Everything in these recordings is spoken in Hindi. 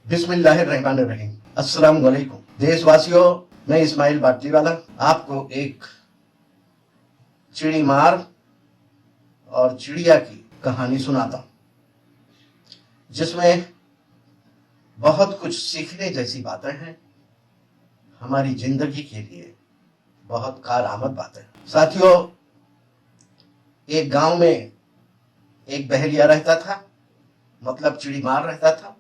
बिस्मिल्लाहिर्रहमानिर्रहीम। अस्सलाम वालेकुम देशवासियों, मैं इस्माइल बाटलीवाला आपको एक चिड़ी मार और चिड़िया की कहानी सुनाता हूं, जिसमें बहुत कुछ सीखने जैसी बातें हैं। हमारी जिंदगी के लिए बहुत कारआमद बातें। साथियों, एक गांव में एक बहेलिया रहता था, मतलब चिड़ी मार रहता था।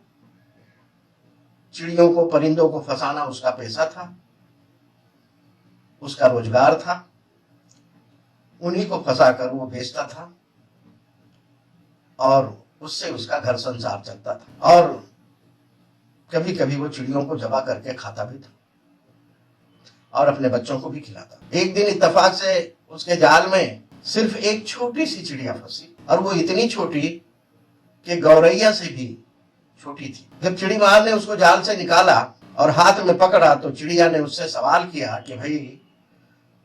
चिड़ियों को, परिंदों को फंसाना उसका पेशा था, उसका रोजगार था। उन्हीं को फंसाकर वो बेचता था और उससे उसका घर संसार चलता था। और कभी कभी वो चिड़ियों को जबा करके खाता भी था और अपने बच्चों को भी खिलाता। एक दिन इत्तेफाक से उसके जाल में सिर्फ एक छोटी सी चिड़िया फंसी, और वो इतनी छोटी कि गौरैया से भी छोटी थी। जब चिड़ी मार ने उसको जाल से निकाला और हाथ में पकड़ा तो चिड़िया ने उससे सवाल किया कि भाई,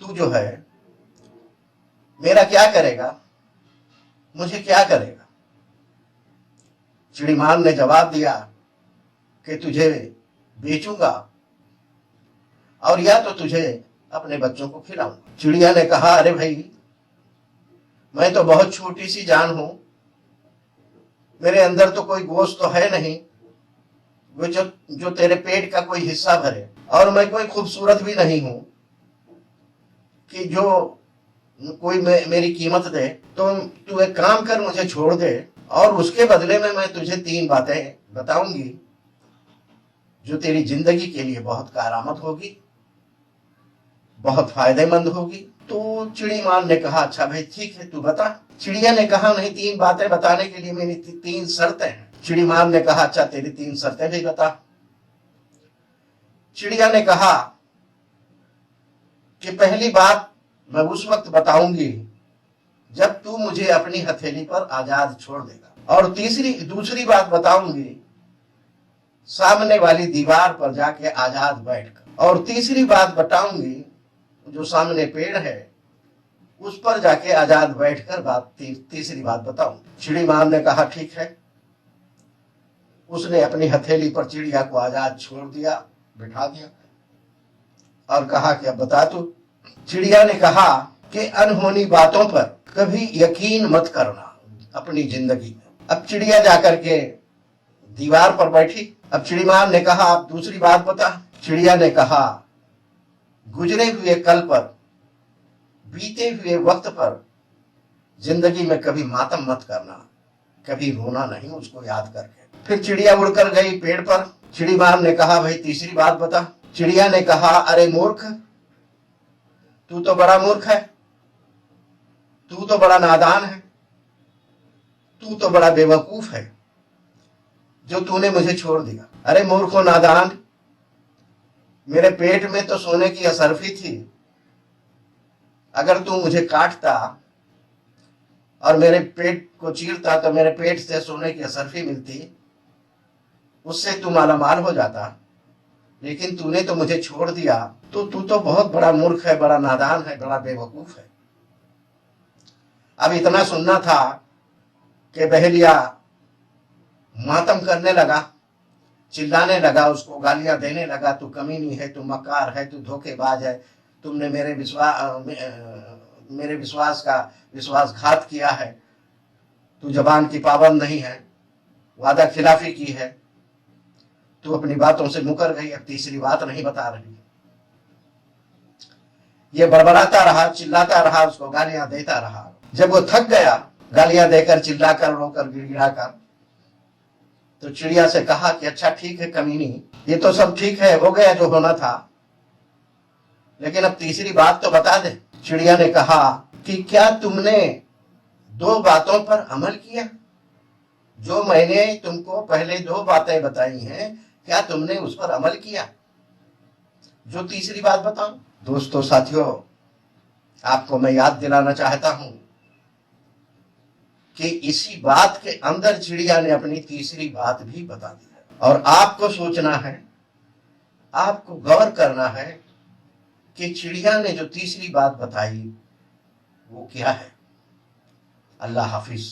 तू जो है मेरा क्या करेगा, मुझे क्या करेगा। चिड़ी मार ने जवाब दिया कि तुझे बेचूंगा और या तो तुझे अपने बच्चों को खिलाऊंगा। चिड़िया ने कहा, अरे भाई, मैं तो बहुत छोटी सी जान हूं, मेरे अंदर तो कोई गोश्त तो है नहीं वो जो तेरे पेट का कोई हिस्सा भरे, और मैं कोई खूबसूरत भी नहीं हूं कि जो कोई मेरी कीमत दे। तो तू एक काम कर, मुझे छोड़ दे और उसके बदले में मैं तुझे 3 बातें बताऊंगी जो तेरी जिंदगी के लिए बहुत कारआमद होगी, बहुत फायदेमंद होगी। तो चिड़ी मार ने कहा, अच्छा भाई ठीक है, तू बता। चिड़िया ने कहा, नहीं, 3 बातें बताने के लिए मेरी 3 शर्तें हैं। चिड़ी मार ने कहा, अच्छा तेरी 3 शर्तें भी बता। चिड़िया ने कहा कि पहली बात मैं उस वक्त बताऊंगी जब तू मुझे अपनी हथेली पर आजाद छोड़ देगा, और दूसरी बात बताऊंगी सामने वाली दीवार पर जाके आजाद बैठकर, और तीसरी बात बताऊंगी जो सामने पेड़ है उस पर जाके आजाद बैठकर तीसरी बात बताऊं। चिड़ी मार ने कहा, ठीक है। उसने अपनी हथेली पर चिड़िया को आजाद छोड़ दिया, बिठा दिया और कहा कि अब बता तू। चिड़िया ने कहा कि अनहोनी बातों पर कभी यकीन मत करना अपनी जिंदगी में। अब चिड़िया जाकर के दीवार पर बैठी। अब चिड़ी मार ने कहा, अब दूसरी बात बता। चिड़िया ने कहा, गुजरे हुए कल पर, बीते हुए वक्त पर जिंदगी में कभी मातम मत करना, कभी रोना नहीं उसको याद करके। फिर चिड़िया उड़कर गई पेड़ पर। चिड़ी मार ने कहा, भाई तीसरी बात बता। चिड़िया ने कहा, अरे मूर्ख, तू तो बड़ा मूर्ख है, तू तो बड़ा नादान है, तू तो बड़ा बेवकूफ है जो तूने मुझे छोड़ दिया। अरे मूर्ख और नादान, मेरे पेट में तो सोने की असरफी थी। अगर तू मुझे काटता और मेरे पेट को चीरता तो मेरे पेट से सोने की असरफी मिलती, उससे तू मालामाल हो जाता। लेकिन तूने तो मुझे छोड़ दिया, तो तू तो बहुत बड़ा मूर्ख है, बड़ा नादान है, बड़ा बेवकूफ है। अब इतना सुनना था कि बहेलिया मातम करने लगा, चिल्लाने लगा, उसको गालियां देने लगा, तू कमीनी है, तू मक्कार है, तू धोखेबाज है, तुमने मेरे विश्वास का विश्वासघात किया है, तू जबान की पाबंद नहीं है, वादा खिलाफी की है, तू अपनी बातों से मुकर गई, अब तीसरी बात नहीं बता रही। ये बड़बड़ाता रहा, चिल्लाता रहा, उसको गालियां देता रहा। जब वो थक गया गालियां देकर, चिल्लाकर, रोकर, गिड़गिड़ाकर, तो चिड़िया से कहा कि अच्छा ठीक है कमीनी, ये तो सब ठीक है, हो गया जो होना था, लेकिन अब तीसरी बात तो बता दे। चिड़िया ने कहा कि क्या तुमने 2 बातों पर अमल किया? जो मैंने तुमको पहले 2 बातें बताई हैं, क्या तुमने उस पर अमल किया? जो तीसरी बात बताऊं। दोस्तों, साथियों, आपको मैं याद दिलाना चाहता हूं कि इसी बात के अंदर चिड़िया ने अपनी तीसरी बात भी बता दी है, और आपको सोचना है, आपको गौर करना है कि चिड़िया ने जो तीसरी बात बताई वो क्या है। अल्लाह हाफिज।